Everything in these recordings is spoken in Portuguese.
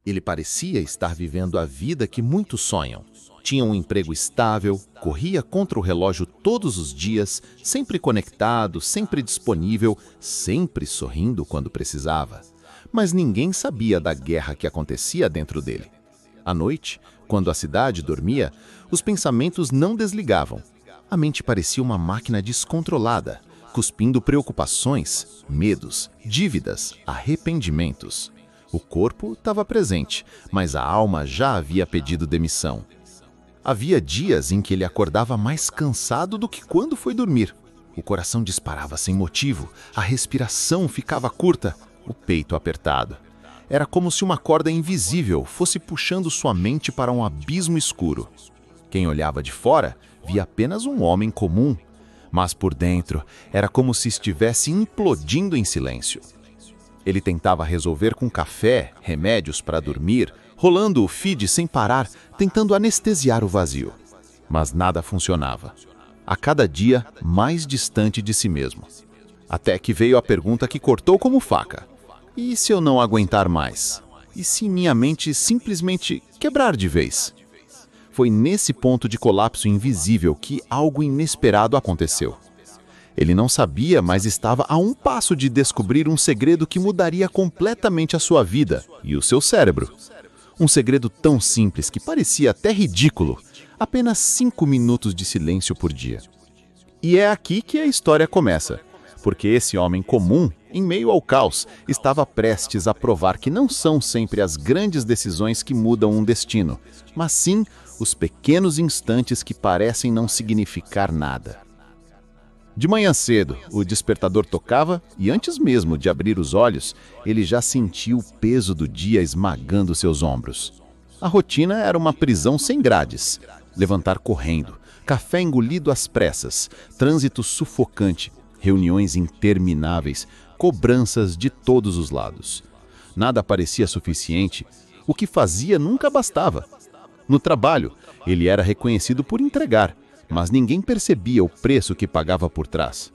Ele parecia estar vivendo a vida que muitos sonham. Tinha um emprego estável, corria contra o relógio todos os dias, sempre conectado, sempre disponível, sempre sorrindo quando precisava. Mas ninguém sabia da guerra que acontecia dentro dele. À noite, quando a cidade dormia, os pensamentos não desligavam. A mente parecia uma máquina descontrolada, cuspindo preocupações, medos, dívidas, arrependimentos. O corpo estava presente, mas a alma já havia pedido demissão. Havia dias em que ele acordava mais cansado do que quando foi dormir. O coração disparava sem motivo, a respiração ficava curta, o peito apertado. Era como se uma corda invisível fosse puxando sua mente para um abismo escuro. Quem olhava de fora via apenas um homem comum, mas por dentro era como se estivesse implodindo em silêncio. Ele tentava resolver com café, remédios para dormir, rolando o feed sem parar, tentando anestesiar o vazio. Mas nada funcionava. A cada dia, mais distante de si mesmo. Até que veio a pergunta que cortou como faca. E se eu não aguentar mais? E se minha mente simplesmente quebrar de vez? Foi nesse ponto de colapso invisível que algo inesperado aconteceu. Ele não sabia, mas estava a um passo de descobrir um segredo que mudaria completamente a sua vida e o seu cérebro. Um segredo tão simples que parecia até ridículo. Apenas 5 minutos de silêncio por dia. E é aqui que a história começa. Porque esse homem comum, em meio ao caos, estava prestes a provar que não são sempre as grandes decisões que mudam um destino, mas sim os pequenos instantes que parecem não significar nada. De manhã cedo, o despertador tocava e antes mesmo de abrir os olhos, ele já sentiu o peso do dia esmagando seus ombros. A rotina era uma prisão sem grades. Levantar correndo, café engolido às pressas, trânsito sufocante, reuniões intermináveis, cobranças de todos os lados. Nada parecia suficiente, o que fazia nunca bastava. No trabalho, ele era reconhecido por entregar, mas ninguém percebia o preço que pagava por trás.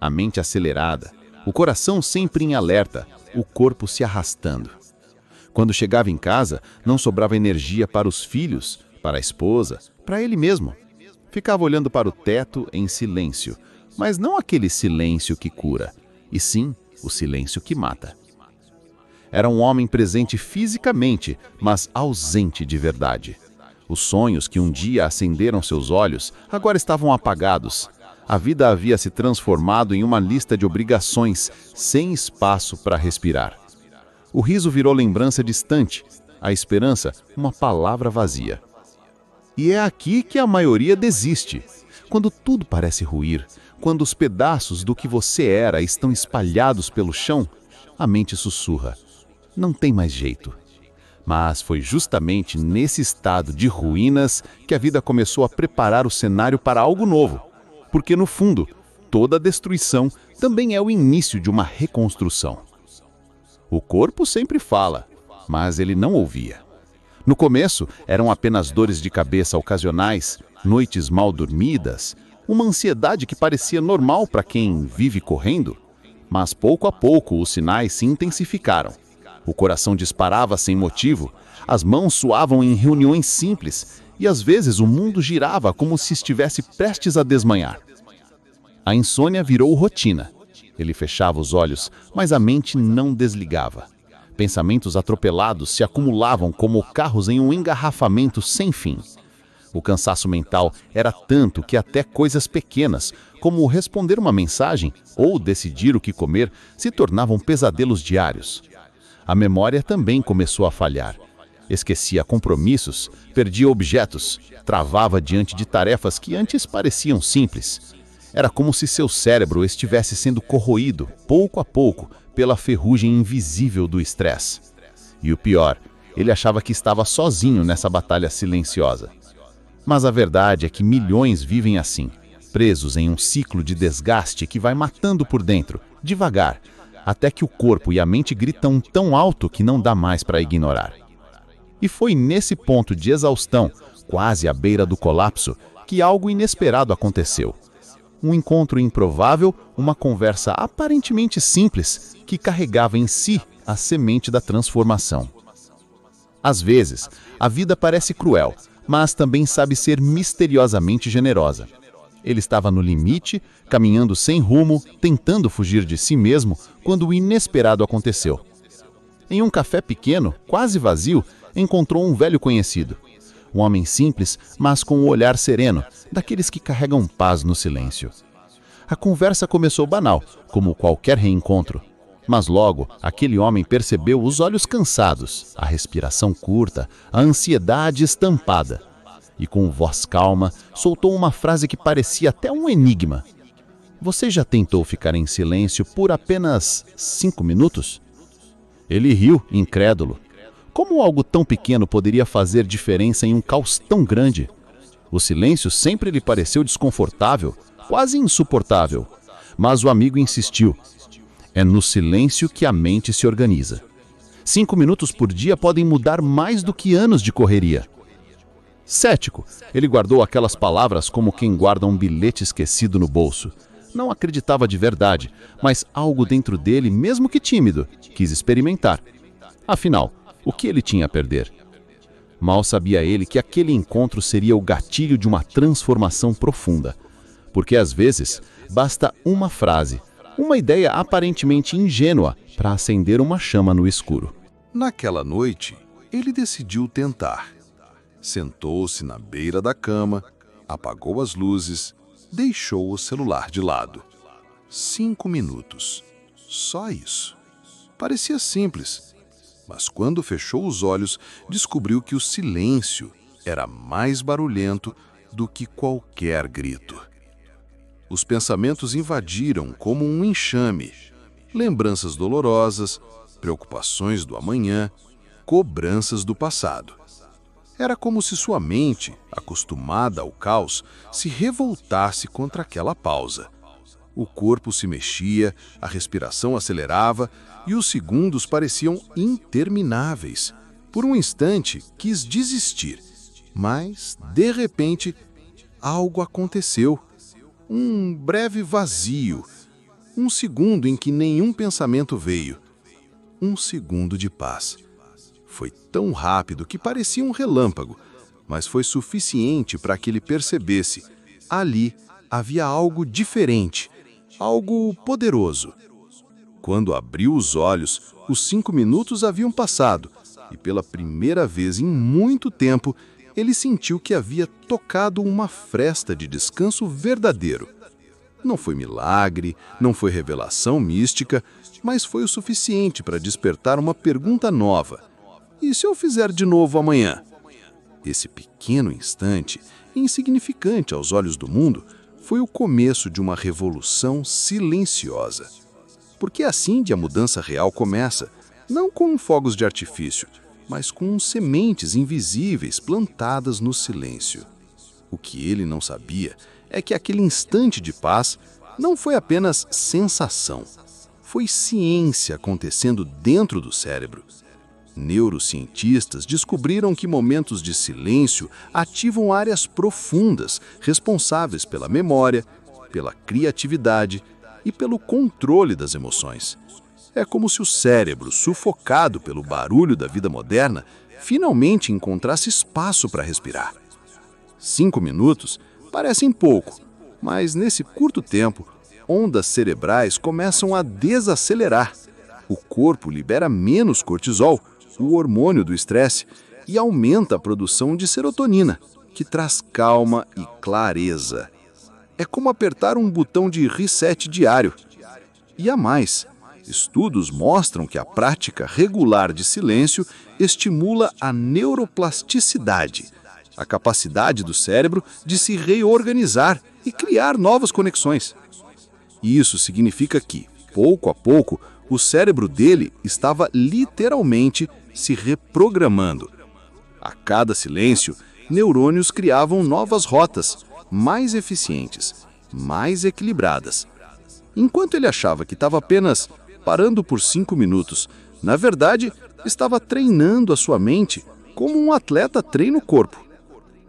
A mente acelerada, o coração sempre em alerta, o corpo se arrastando. Quando chegava em casa, não sobrava energia para os filhos, para a esposa, para ele mesmo. Ficava olhando para o teto em silêncio, mas não aquele silêncio que cura, e sim o silêncio que mata. Era um homem presente fisicamente, mas ausente de verdade. Os sonhos que um dia acenderam seus olhos agora estavam apagados. A vida havia se transformado em uma lista de obrigações, sem espaço para respirar. O riso virou lembrança distante, a esperança uma palavra vazia. E é aqui que a maioria desiste. Quando tudo parece ruir, quando os pedaços do que você era estão espalhados pelo chão, a mente sussurra. Não tem mais jeito. Mas foi justamente nesse estado de ruínas que a vida começou a preparar o cenário para algo novo. Porque, no fundo, toda destruição também é o início de uma reconstrução. O corpo sempre fala, mas ele não ouvia. No começo, eram apenas dores de cabeça ocasionais, noites mal dormidas, uma ansiedade que parecia normal para quem vive correndo. Mas pouco a pouco os sinais se intensificaram. O coração disparava sem motivo, as mãos suavam em reuniões simples e às vezes o mundo girava como se estivesse prestes a desmanhar. A insônia virou rotina. Ele fechava os olhos, mas a mente não desligava. Pensamentos atropelados se acumulavam como carros em um engarrafamento sem fim. O cansaço mental era tanto que até coisas pequenas, como responder uma mensagem ou decidir o que comer, se tornavam pesadelos diários. A memória também começou a falhar. Esquecia compromissos, perdia objetos, travava diante de tarefas que antes pareciam simples. Era como se seu cérebro estivesse sendo corroído, pouco a pouco, pela ferrugem invisível do estresse. E o pior, ele achava que estava sozinho nessa batalha silenciosa. Mas a verdade é que milhões vivem assim, presos em um ciclo de desgaste que vai matando por dentro, devagar, até que o corpo e a mente gritam tão alto que não dá mais para ignorar. E foi nesse ponto de exaustão, quase à beira do colapso, que algo inesperado aconteceu. Um encontro improvável, uma conversa aparentemente simples, que carregava em si a semente da transformação. Às vezes, a vida parece cruel, mas também sabe ser misteriosamente generosa. Ele estava no limite, caminhando sem rumo, tentando fugir de si mesmo, quando o inesperado aconteceu. Em um café pequeno, quase vazio, encontrou um velho conhecido. Um homem simples, mas com um olhar sereno, daqueles que carregam paz no silêncio. A conversa começou banal, como qualquer reencontro. Mas logo, aquele homem percebeu os olhos cansados, a respiração curta, a ansiedade estampada. E com voz calma, soltou uma frase que parecia até um enigma. Você já tentou ficar em silêncio por apenas 5 minutos? Ele riu, incrédulo. Como algo tão pequeno poderia fazer diferença em um caos tão grande? O silêncio sempre lhe pareceu desconfortável, quase insuportável. Mas o amigo insistiu. É no silêncio que a mente se organiza. 5 minutos por dia podem mudar mais do que anos de correria. Cético, ele guardou aquelas palavras como quem guarda um bilhete esquecido no bolso. Não acreditava de verdade, mas algo dentro dele, mesmo que tímido, quis experimentar. Afinal, o que ele tinha a perder? Mal sabia ele que aquele encontro seria o gatilho de uma transformação profunda. Porque às vezes, basta uma frase, uma ideia aparentemente ingênua para acender uma chama no escuro. Naquela noite, ele decidiu tentar. Sentou-se na beira da cama, apagou as luzes, deixou o celular de lado. 5 minutos. Só isso. Parecia simples, mas quando fechou os olhos, descobriu que o silêncio era mais barulhento do que qualquer grito. Os pensamentos invadiram como um enxame. Lembranças dolorosas, preocupações do amanhã, cobranças do passado. Era como se sua mente, acostumada ao caos, se revoltasse contra aquela pausa. O corpo se mexia, a respiração acelerava e os segundos pareciam intermináveis. Por um instante, quis desistir, mas, de repente, algo aconteceu. Um breve vazio, um segundo em que nenhum pensamento veio. Um segundo de paz. Foi tão rápido que parecia um relâmpago, mas foi suficiente para que ele percebesse. Ali havia algo diferente, algo poderoso. Quando abriu os olhos, os 5 minutos haviam passado e pela primeira vez em muito tempo, ele sentiu que havia tocado uma fresta de descanso verdadeiro. Não foi milagre, não foi revelação mística, mas foi o suficiente para despertar uma pergunta nova. E se eu fizer de novo amanhã? Esse pequeno instante, insignificante aos olhos do mundo, foi o começo de uma revolução silenciosa. Porque é assim que a mudança real começa, não com fogos de artifício, mas com sementes invisíveis plantadas no silêncio. O que ele não sabia é que aquele instante de paz não foi apenas sensação, foi ciência acontecendo dentro do cérebro. Neurocientistas descobriram que momentos de silêncio ativam áreas profundas responsáveis pela memória, pela criatividade e pelo controle das emoções. É como se o cérebro, sufocado pelo barulho da vida moderna, finalmente encontrasse espaço para respirar. 5 minutos parecem pouco, mas nesse curto tempo, ondas cerebrais começam a desacelerar. O corpo libera menos cortisol, o hormônio do estresse, e aumenta a produção de serotonina, que traz calma e clareza. É como apertar um botão de reset diário. E há mais. Estudos mostram que a prática regular de silêncio estimula a neuroplasticidade, a capacidade do cérebro de se reorganizar e criar novas conexões. Isso significa que, pouco a pouco, o cérebro dele estava literalmente se reprogramando. A cada silêncio, neurônios criavam novas rotas, mais eficientes, mais equilibradas. Enquanto ele achava que estava apenas parando por 5 minutos, na verdade, estava treinando a sua mente como um atleta treina o corpo.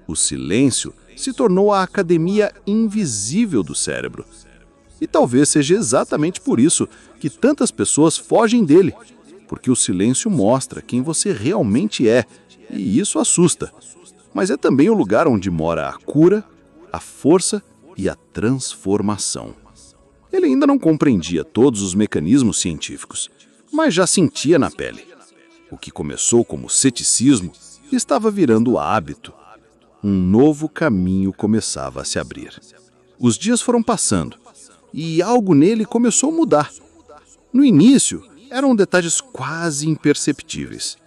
O silêncio se tornou a academia invisível do cérebro. E talvez seja exatamente por isso que tantas pessoas fogem dele, porque o silêncio mostra quem você realmente é, e isso assusta. Mas é também o lugar onde mora a cura, a força e a transformação. Ele ainda não compreendia todos os mecanismos científicos, mas já sentia na pele. O que começou como ceticismo estava virando hábito. Um novo caminho começava a se abrir. Os dias foram passando e algo nele começou a mudar. No início, eram detalhes quase imperceptíveis.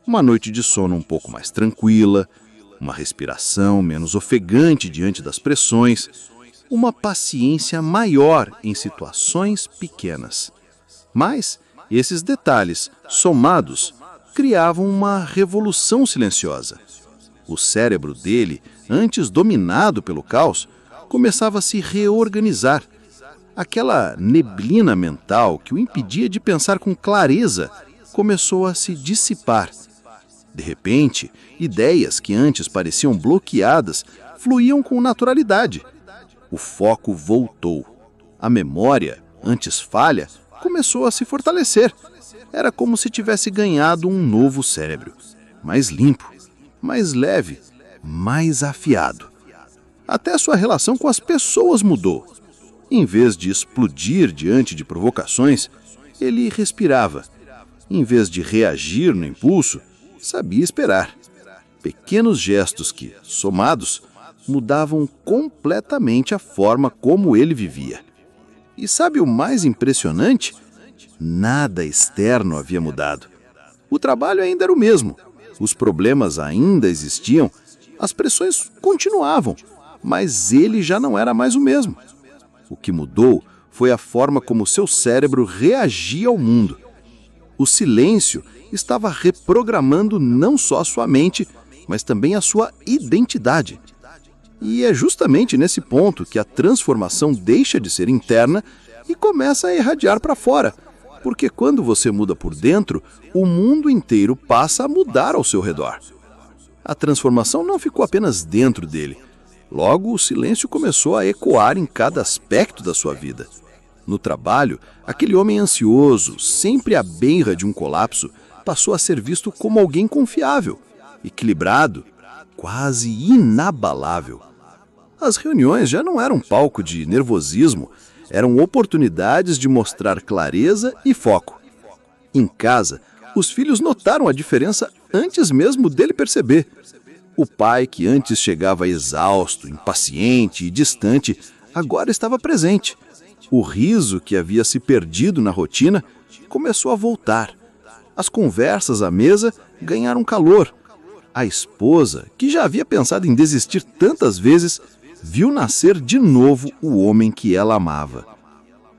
Uma noite de sono um pouco mais tranquila, uma respiração menos ofegante diante das pressões, uma paciência maior em situações pequenas. Mas esses detalhes, somados, criavam uma revolução silenciosa. O cérebro dele, antes dominado pelo caos, começava a se reorganizar. Aquela neblina mental que o impedia de pensar com clareza começou a se dissipar. De repente, ideias que antes pareciam bloqueadas fluíam com naturalidade. O foco voltou. A memória, antes falha, começou a se fortalecer. Era como se tivesse ganhado um novo cérebro, mais limpo, mais leve, mais afiado. Até sua relação com as pessoas mudou. Em vez de explodir diante de provocações, ele respirava. Em vez de reagir no impulso, sabia esperar. Pequenos gestos que, somados, mudavam completamente a forma como ele vivia. E sabe o mais impressionante? Nada externo havia mudado. O trabalho ainda era o mesmo. Os problemas ainda existiam. As pressões continuavam. Mas ele já não era mais o mesmo. O que mudou foi a forma como seu cérebro reagia ao mundo. O silêncio estava reprogramando não só a sua mente, mas também a sua identidade. E é justamente nesse ponto que a transformação deixa de ser interna e começa a irradiar para fora. Porque quando você muda por dentro, o mundo inteiro passa a mudar ao seu redor. A transformação não ficou apenas dentro dele. Logo, o silêncio começou a ecoar em cada aspecto da sua vida. No trabalho, aquele homem ansioso, sempre à beira de um colapso, passou a ser visto como alguém confiável, equilibrado, quase inabalável. As reuniões já não eram palco de nervosismo, eram oportunidades de mostrar clareza e foco. Em casa, os filhos notaram a diferença antes mesmo dele perceber. O pai, que antes chegava exausto, impaciente e distante, agora estava presente. O riso que havia se perdido na rotina começou a voltar. As conversas à mesa ganharam calor. A esposa, que já havia pensado em desistir tantas vezes, viu nascer de novo o homem que ela amava.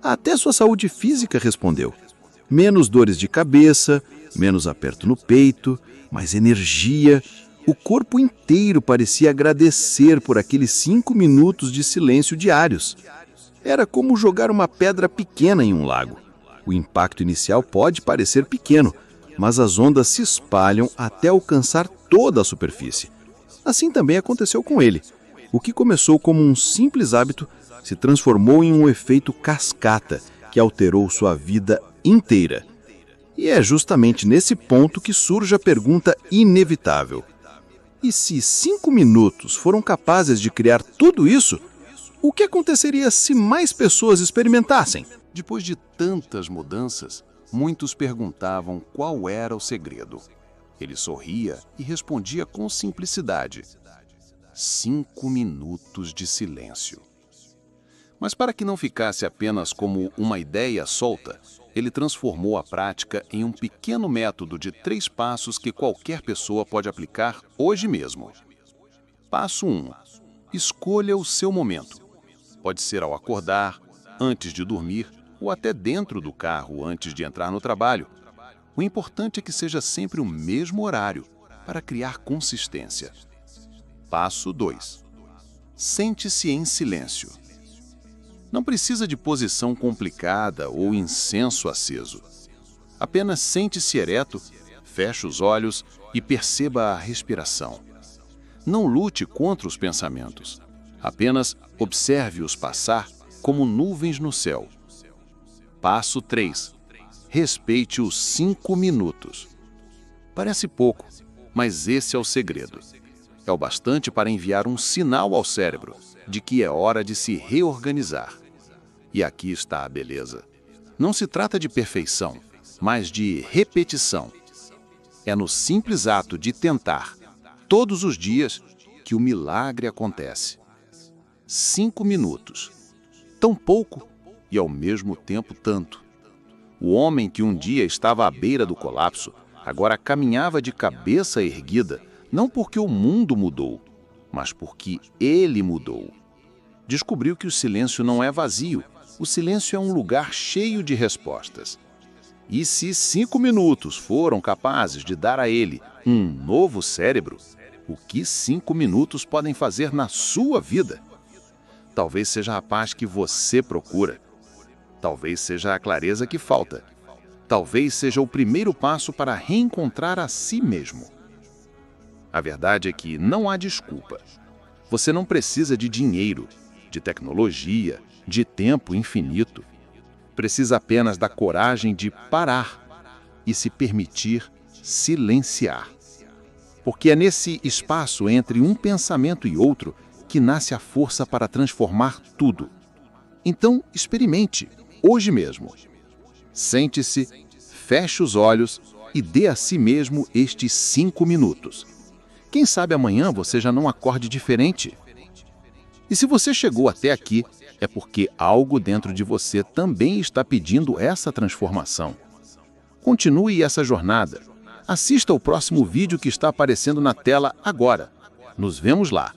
Até sua saúde física respondeu. Menos dores de cabeça, menos aperto no peito, mais energia. O corpo inteiro parecia agradecer por aqueles 5 minutos de silêncio diários. Era como jogar uma pedra pequena em um lago. O impacto inicial pode parecer pequeno, mas as ondas se espalham até alcançar toda a superfície. Assim também aconteceu com ele. O que começou como um simples hábito se transformou em um efeito cascata que alterou sua vida inteira. E é justamente nesse ponto que surge a pergunta inevitável. E se 5 minutos foram capazes de criar tudo isso, o que aconteceria se mais pessoas experimentassem? Depois de tantas mudanças, muitos perguntavam qual era o segredo. Ele sorria e respondia com simplicidade: 5 minutos de silêncio. Mas para que não ficasse apenas como uma ideia solta, ele transformou a prática em um pequeno método de 3 passos que qualquer pessoa pode aplicar hoje mesmo. Passo 1. Escolha o seu momento. Pode ser ao acordar, antes de dormir ou até dentro do carro antes de entrar no trabalho. O importante é que seja sempre o mesmo horário para criar consistência. Passo 2. Sente-se em silêncio. Não precisa de posição complicada ou incenso aceso. Apenas sente-se ereto, feche os olhos e perceba a respiração. Não lute contra os pensamentos. Apenas observe-os passar como nuvens no céu. Passo 3. respeite os 5 minutos. Parece pouco, mas esse é o segredo. É o bastante para enviar um sinal ao cérebro de que é hora de se reorganizar. E aqui está a beleza. Não se trata de perfeição, mas de repetição. É no simples ato de tentar, todos os dias, que o milagre acontece. 5 minutos. Tão pouco e ao mesmo tempo tanto. O homem que um dia estava à beira do colapso, agora caminhava de cabeça erguida, não porque o mundo mudou, mas porque ele mudou. Descobriu que o silêncio não é vazio, o silêncio é um lugar cheio de respostas. E se 5 minutos foram capazes de dar a ele um novo cérebro, o que 5 minutos podem fazer na sua vida? Talvez seja a paz que você procura. Talvez seja a clareza que falta. Talvez seja o primeiro passo para reencontrar a si mesmo. A verdade é que não há desculpa. Você não precisa de dinheiro, de tecnologia, de tempo infinito. Precisa apenas da coragem de parar e se permitir silenciar. Porque é nesse espaço entre um pensamento e outro que nasce a força para transformar tudo. Então, experimente, hoje mesmo. Sente-se, feche os olhos e dê a si mesmo estes 5 minutos. Quem sabe amanhã você já não acorde diferente? E se você chegou até aqui, é porque algo dentro de você também está pedindo essa transformação. Continue essa jornada. Assista o próximo vídeo que está aparecendo na tela agora. Nos vemos lá.